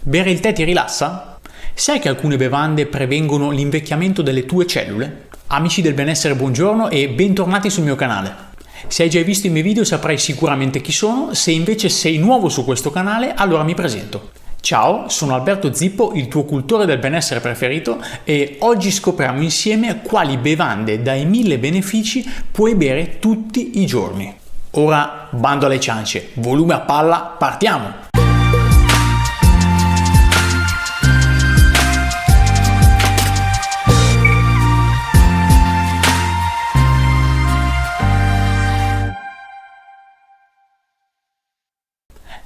Bere il tè ti rilassa? Sai che alcune bevande prevengono l'invecchiamento delle tue cellule? Amici del benessere, buongiorno e bentornati sul mio canale. Se hai già visto i miei video saprai sicuramente chi sono, se invece sei nuovo su questo canale allora mi presento. Ciao, sono Alberto Zippo, il tuo cultore del benessere preferito e oggi scopriamo insieme quali bevande dai 1000 benefici puoi bere tutti i giorni. Ora bando alle ciance, volume a palla, partiamo!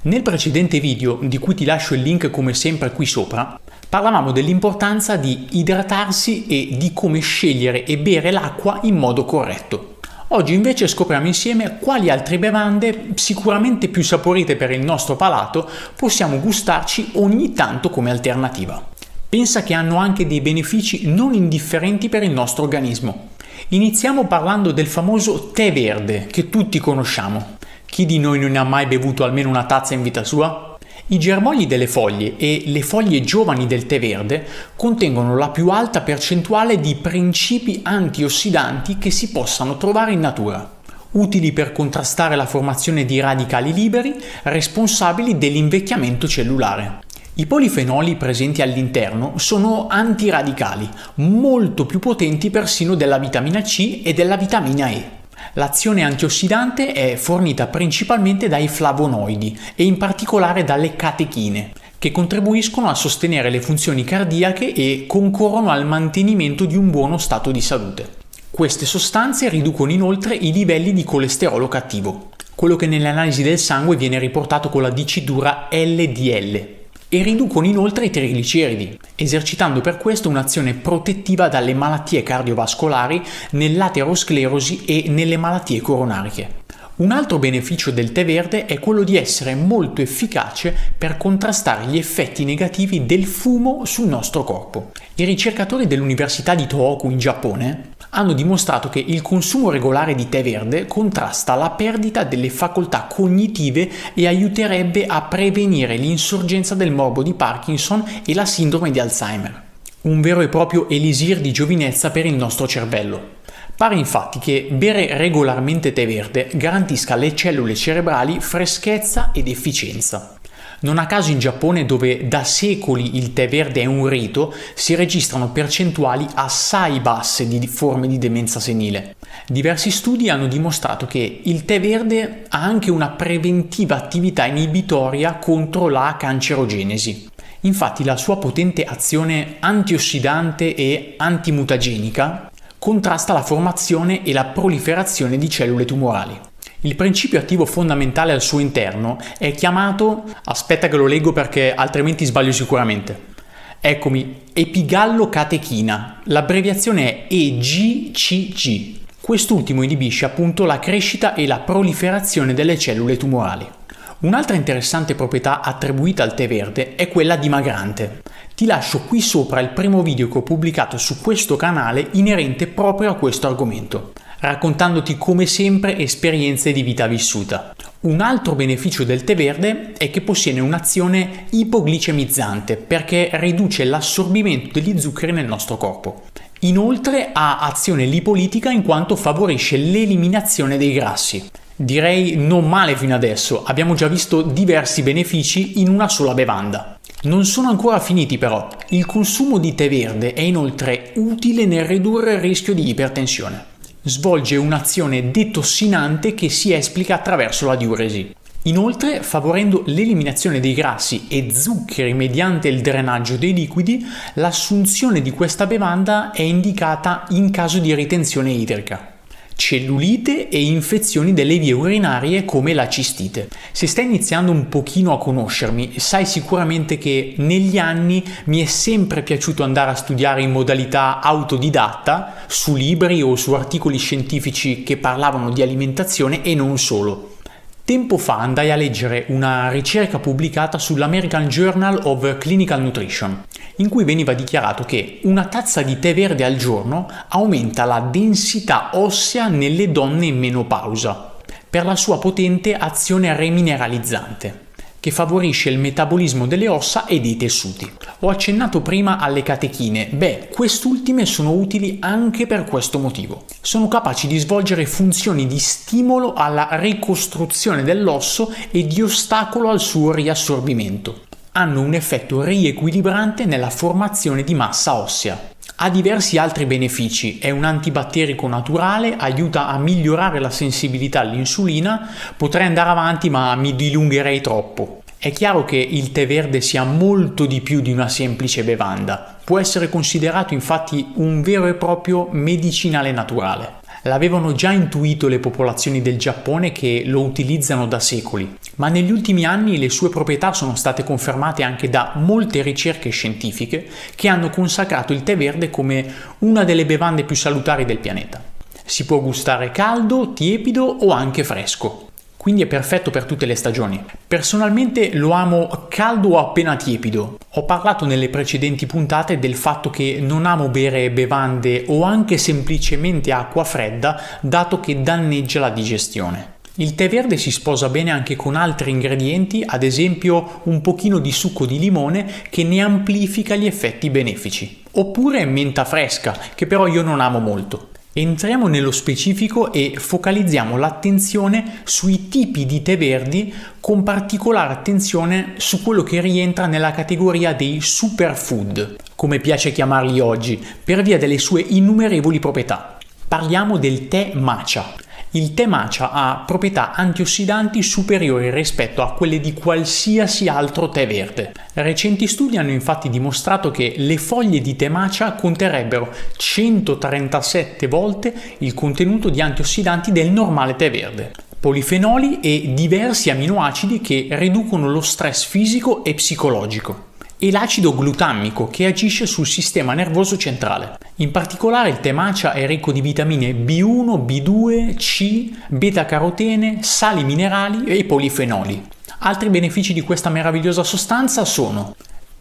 Nel precedente video, di cui ti lascio il link come sempre qui sopra, parlavamo dell'importanza di idratarsi e di come scegliere e bere l'acqua in modo corretto. Oggi invece scopriamo insieme quali altre bevande, sicuramente più saporite per il nostro palato, possiamo gustarci ogni tanto come alternativa. Pensa che hanno anche dei benefici non indifferenti per il nostro organismo. Iniziamo parlando del famoso tè verde che tutti conosciamo. Chi di noi non ne ha mai bevuto almeno una tazza in vita sua? I germogli delle foglie e le foglie giovani del tè verde contengono la più alta percentuale di principi antiossidanti che si possano trovare in natura, utili per contrastare la formazione di radicali liberi responsabili dell'invecchiamento cellulare. I polifenoli presenti all'interno sono antiradicali, molto più potenti persino della vitamina C e della vitamina E. L'azione antiossidante è fornita principalmente dai flavonoidi e in particolare dalle catechine, che contribuiscono a sostenere le funzioni cardiache e concorrono al mantenimento di un buono stato di salute. Queste sostanze riducono inoltre i livelli di colesterolo cattivo, quello che nelle analisi del sangue viene riportato con la dicitura LDL, e riducono inoltre i trigliceridi, esercitando per questo un'azione protettiva dalle malattie cardiovascolari, nell'aterosclerosi e nelle malattie coronariche. Un altro beneficio del tè verde è quello di essere molto efficace per contrastare gli effetti negativi del fumo sul nostro corpo. I ricercatori dell'Università di Tohoku in Giappone hanno dimostrato che il consumo regolare di tè verde contrasta la perdita delle facoltà cognitive e aiuterebbe a prevenire l'insorgenza del morbo di Parkinson e la sindrome di Alzheimer. Un vero e proprio elisir di giovinezza per il nostro cervello. Pare infatti che bere regolarmente tè verde garantisca alle cellule cerebrali freschezza ed efficienza. Non a caso in Giappone, dove da secoli il tè verde è un rito, si registrano percentuali assai basse di forme di demenza senile. Diversi studi hanno dimostrato che il tè verde ha anche una preventiva attività inibitoria contro la cancerogenesi. Infatti la sua potente azione antiossidante e antimutagenica contrasta la formazione e la proliferazione di cellule tumorali. Il principio attivo fondamentale al suo interno è chiamato, aspetta che lo leggo perché altrimenti sbaglio sicuramente, eccomi, epigallocatechina, l'abbreviazione è EGCG. Quest'ultimo inibisce appunto la crescita e la proliferazione delle cellule tumorali. Un'altra interessante proprietà attribuita al tè verde è quella dimagrante. Ti lascio qui sopra il primo video che ho pubblicato su questo canale inerente proprio a questo argomento, raccontandoti come sempre esperienze di vita vissuta. Un altro beneficio del tè verde è che possiede un'azione ipoglicemizzante perché riduce l'assorbimento degli zuccheri nel nostro corpo. Inoltre ha azione lipolitica in quanto favorisce l'eliminazione dei grassi. Direi non male fino adesso, abbiamo già visto diversi benefici in una sola bevanda. Non sono ancora finiti però, il consumo di tè verde è inoltre utile nel ridurre il rischio di ipertensione. Svolge un'azione detossinante che si esplica attraverso la diuresi. Inoltre, favorendo l'eliminazione dei grassi e zuccheri mediante il drenaggio dei liquidi, l'assunzione di questa bevanda è indicata in caso di ritenzione idrica, cellulite e infezioni delle vie urinarie come la cistite. Se stai iniziando un pochino a conoscermi, sai sicuramente che negli anni mi è sempre piaciuto andare a studiare in modalità autodidatta su libri o su articoli scientifici che parlavano di alimentazione e non solo. Tempo fa andai a leggere una ricerca pubblicata sull'American Journal of Clinical Nutrition, in cui veniva dichiarato che una tazza di tè verde al giorno aumenta la densità ossea nelle donne in menopausa, per la sua potente azione remineralizzante. che favorisce il metabolismo delle ossa e dei tessuti. Ho accennato prima alle catechine. Quest'ultime sono utili anche per questo motivo. Sono capaci di svolgere funzioni di stimolo alla ricostruzione dell'osso e di ostacolo al suo riassorbimento. Hanno un effetto riequilibrante nella formazione di massa ossea. Ha diversi altri benefici, è un antibatterico naturale, aiuta a migliorare la sensibilità all'insulina, potrei andare avanti ma mi dilungherei troppo. È chiaro che il tè verde sia molto di più di una semplice bevanda, può essere considerato infatti un vero e proprio medicinale naturale. L'avevano già intuito le popolazioni del Giappone che lo utilizzano da secoli, ma negli ultimi anni le sue proprietà sono state confermate anche da molte ricerche scientifiche che hanno consacrato il tè verde come una delle bevande più salutari del pianeta. Si può gustare caldo, tiepido o anche fresco. Quindi è perfetto per tutte le stagioni. Personalmente lo amo caldo o appena tiepido. Ho parlato nelle precedenti puntate del fatto che non amo bere bevande o anche semplicemente acqua fredda, dato che danneggia la digestione. Il tè verde si sposa bene anche con altri ingredienti, ad esempio un pochino di succo di limone che ne amplifica gli effetti benefici. Oppure menta fresca, che però io non amo molto. Entriamo nello specifico e focalizziamo l'attenzione sui tipi di tè verdi, con particolare attenzione su quello che rientra nella categoria dei superfood, come piace chiamarli oggi, per via delle sue innumerevoli proprietà. Parliamo del tè matcha. Il tè matcha ha proprietà antiossidanti superiori rispetto a quelle di qualsiasi altro tè verde. Recenti studi hanno infatti dimostrato che le foglie di tè matcha conterrebbero 137 volte il contenuto di antiossidanti del normale tè verde, polifenoli e diversi aminoacidi che riducono lo stress fisico e psicologico, e l'acido glutammico che agisce sul sistema nervoso centrale. In particolare il tè matcha è ricco di vitamine B1, B2, C, beta-carotene, sali minerali e polifenoli. Altri benefici di questa meravigliosa sostanza sono: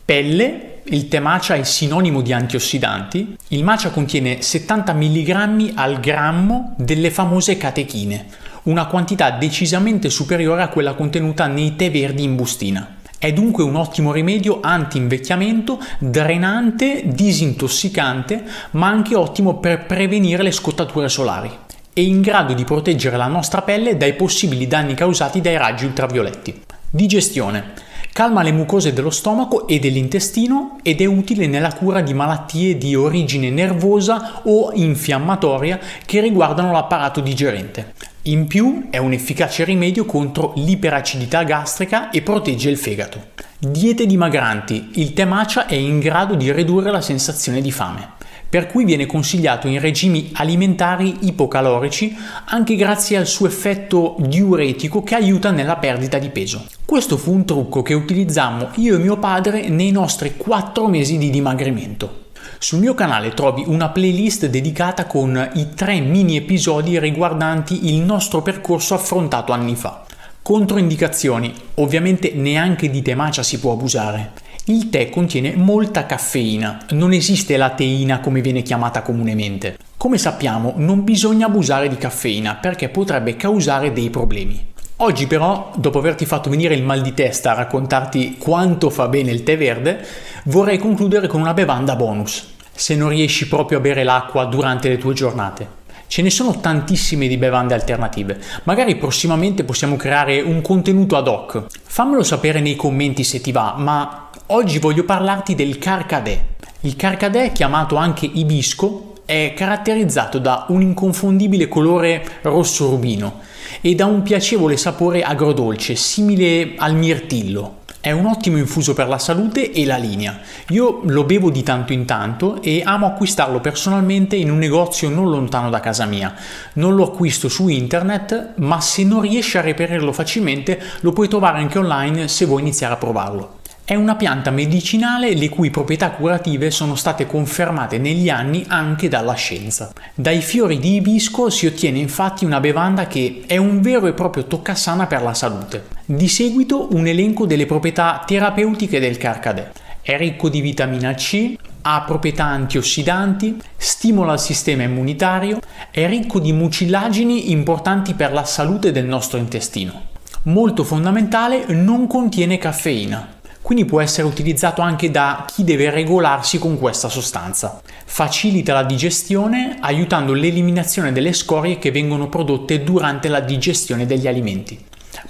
pelle, il tè matcha è sinonimo di antiossidanti. Il matcha contiene 70 mg al grammo delle famose catechine, una quantità decisamente superiore a quella contenuta nei tè verdi in bustina. È dunque un ottimo rimedio anti-invecchiamento, drenante, disintossicante, ma anche ottimo per prevenire le scottature solari e in grado di proteggere la nostra pelle dai possibili danni causati dai raggi ultravioletti. Digestione. Calma le mucose dello stomaco e dell'intestino ed è utile nella cura di malattie di origine nervosa o infiammatoria che riguardano l'apparato digerente. In più è un efficace rimedio contro l'iperacidità gastrica e protegge il fegato. Diete dimagranti. Il tè matcha è in grado di ridurre la sensazione di fame, per cui viene consigliato in regimi alimentari ipocalorici anche grazie al suo effetto diuretico che aiuta nella perdita di peso. Questo fu un trucco che utilizzammo io e mio padre nei nostri 4 mesi di dimagrimento. Sul mio canale trovi una playlist dedicata con i 3 mini episodi riguardanti il nostro percorso affrontato anni fa. Controindicazioni: ovviamente neanche di tè matcha si può abusare. Il tè contiene molta caffeina, non esiste la teina come viene chiamata comunemente. Come sappiamo, non bisogna abusare di caffeina perché potrebbe causare dei problemi. Oggi però, dopo averti fatto venire il mal di testa a raccontarti quanto fa bene il tè verde, vorrei concludere con una bevanda bonus, se non riesci proprio a bere l'acqua durante le tue giornate. Ce ne sono tantissime di bevande alternative, magari prossimamente possiamo creare un contenuto ad hoc. Fammelo sapere nei commenti se ti va, ma oggi voglio parlarti del carcadè. Il carcadè, chiamato anche ibisco, è caratterizzato da un inconfondibile colore rosso rubino e da un piacevole sapore agrodolce, simile al mirtillo. È un ottimo infuso per la salute e la linea. Io lo bevo di tanto in tanto e amo acquistarlo personalmente in un negozio non lontano da casa mia. Non lo acquisto su internet, ma se non riesci a reperirlo facilmente lo puoi trovare anche online se vuoi iniziare a provarlo. È una pianta medicinale le cui proprietà curative sono state confermate negli anni anche dalla scienza. Dai fiori di ibisco si ottiene infatti una bevanda che è un vero e proprio toccasana per la salute. Di seguito un elenco delle proprietà terapeutiche del carcadè. È ricco di vitamina C, ha proprietà antiossidanti, stimola il sistema immunitario, è ricco di mucillagini importanti per la salute del nostro intestino. Molto fondamentale, non contiene caffeina. Quindi può essere utilizzato anche da chi deve regolarsi con questa sostanza. Facilita la digestione aiutando l'eliminazione delle scorie che vengono prodotte durante la digestione degli alimenti.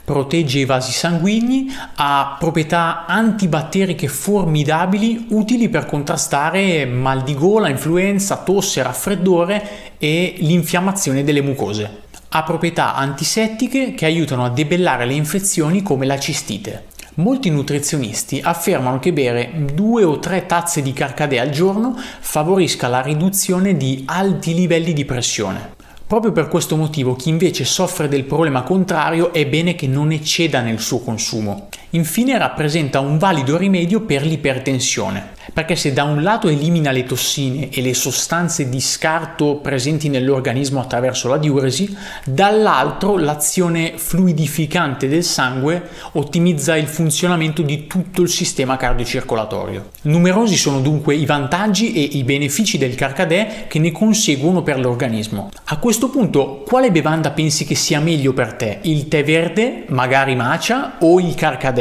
Protegge i vasi sanguigni, ha proprietà antibatteriche formidabili utili per contrastare mal di gola, influenza, tosse, raffreddore e l'infiammazione delle mucose. Ha proprietà antisettiche che aiutano a debellare le infezioni come la cistite. Molti nutrizionisti affermano che bere 2 o 3 tazze di carcadè al giorno favorisca la riduzione di alti livelli di pressione. Proprio per questo motivo chi invece soffre del problema contrario è bene che non ecceda nel suo consumo. Infine rappresenta un valido rimedio per l'ipertensione, perché se da un lato elimina le tossine e le sostanze di scarto presenti nell'organismo attraverso la diuresi, dall'altro l'azione fluidificante del sangue ottimizza il funzionamento di tutto il sistema cardiocircolatorio. Numerosi sono dunque i vantaggi e i benefici del carcadè che ne conseguono per l'organismo. A questo punto, quale bevanda pensi che sia meglio per te? Il tè verde, magari matcha, o il carcadè?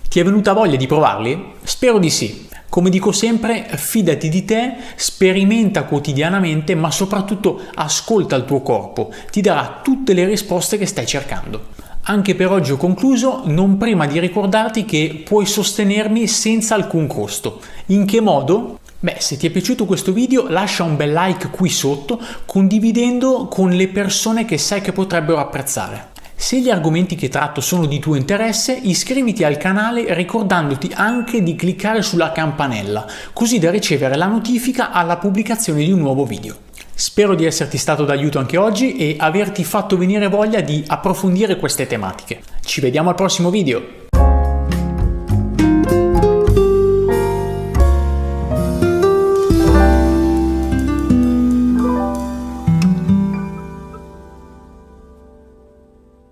Ti è venuta voglia di provarli? Spero di sì. Come dico sempre, fidati di te, sperimenta quotidianamente, ma soprattutto ascolta il tuo corpo, ti darà tutte le risposte che stai cercando. Anche per oggi ho concluso, non prima di ricordarti che puoi sostenermi senza alcun costo. In che modo? Se ti è piaciuto questo video lascia un bel like qui sotto, condividendo con le persone che sai che potrebbero apprezzare. Se gli argomenti che tratto sono di tuo interesse, iscriviti al canale ricordandoti anche di cliccare sulla campanella, così da ricevere la notifica alla pubblicazione di un nuovo video. Spero di esserti stato d'aiuto anche oggi e averti fatto venire voglia di approfondire queste tematiche. Ci vediamo al prossimo video!